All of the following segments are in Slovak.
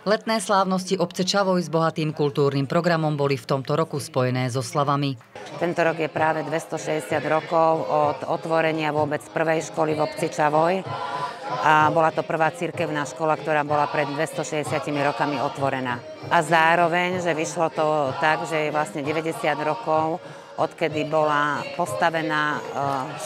Letné slávnosti obce Čavoj s bohatým kultúrnym programom boli v tomto roku spojené so slavami. Tento rok je práve 260 rokov od otvorenia vôbec prvej školy v obci Čavoj. A bola to prvá cirkevná škola, ktorá bola pred 260 rokami otvorená. A zároveň, že vyšlo to tak, že je vlastne 90 rokov, odkedy bola postavená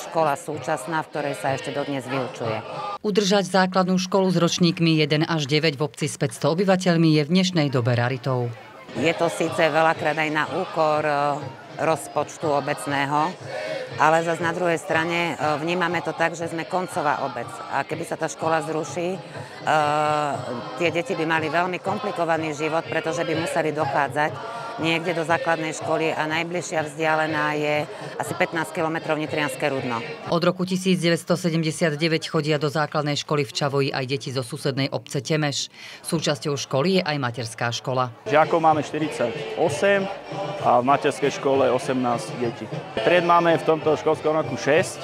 škola súčasná, v ktorej sa ešte dodnes vyučuje. Udržať základnú školu s ročníkmi 1 až 9 v obci s 500 obyvateľmi je v dnešnej dobe raritou. Je to síce veľakrát aj na úkor rozpočtu obecného, ale zase na druhej strane vnímame to tak, že sme koncová obec. A keby sa tá škola zruší, tie deti by mali veľmi komplikovaný život, pretože by museli dochádzať niekde do základnej školy a najbližšia vzdialená je asi 15 km Nitrianske Rudno. Od roku 1979 chodia do základnej školy v Čavoji aj deti zo susednej obce Temeš. Súčasťou školy je aj materská škola. Žiakov máme 48 a v materskej škole 18 detí. Tried máme v tomto školskom roku 6.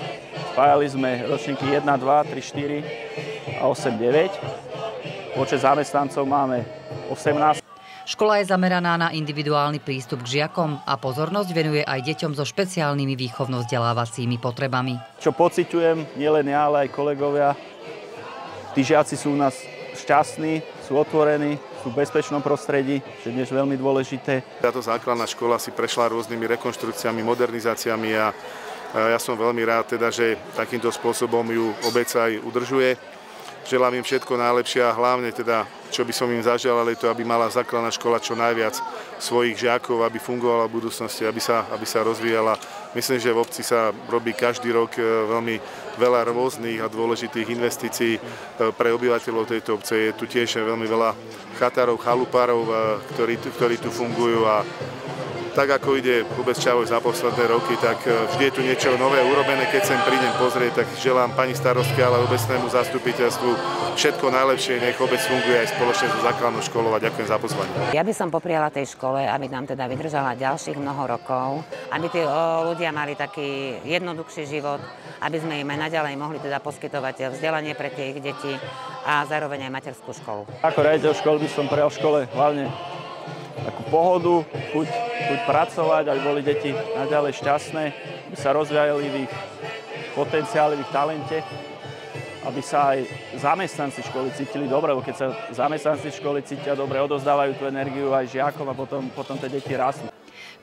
Spájali sme ročníky 1, 2, 3, 4 a 8, 9. Počet zamestnancov máme 18. Škola je zameraná na individuálny prístup k žiakom a pozornosť venuje aj deťom so špeciálnymi výchovno-vzdelávacími potrebami. Čo pociťujem, nielen ja, ale aj kolegovia, tí žiaci sú u nás šťastní, sú otvorení, sú v bezpečnom prostredí, čo je dnes veľmi dôležité. Táto základná škola si prešla rôznymi rekonštrukciami, modernizáciami a ja som veľmi rád, že takýmto spôsobom ju obec aj udržuje. Želám im všetko najlepšie a hlavne čo by som im zaželal, je to, aby mala základná škola čo najviac svojich žiakov, aby fungovala v budúcnosti, aby sa rozvíjala. Myslím, že v obci sa robí každý rok veľmi veľa rôznych a dôležitých investícií pre obyvateľov tejto obce. Je tu tiež veľmi veľa chatárov, chalupárov, ktorí tu fungujú a tak ako ide obec Čavoj za posledné roky, tak vždy je tu niečo nové urobené. Keď sem prídem pozrieť, tak želám pani starostke, ale obecnému zastupiteľstvu všetko najlepšie, nech obec funguje aj spoločne so základnou školou a ďakujem za pozvanie. Ja by som popriala tej škole, aby nám vydržala ďalších mnoho rokov, aby tí ľudia mali taký jednoduchší život, aby sme im aj naďalej mohli poskytovať vzdelanie pre tie ich deti a zároveň aj materskú školu. Ako riaditeľ školy by som prijal v škole hlavne takú pohodu, chuť pracovať, aby boli deti naďalej šťastné, aby sa rozvíjali v ich potenciáli, v ich talente, aby sa aj zamestnanci školy cítili dobre, lebo keď sa zamestnanci školy cítia dobre, odovzdávajú tú energiu aj žiakom a potom tie deti rastú.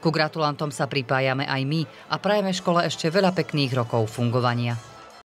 Ku gratulantom sa pripájame aj my a prajeme škole ešte veľa pekných rokov fungovania.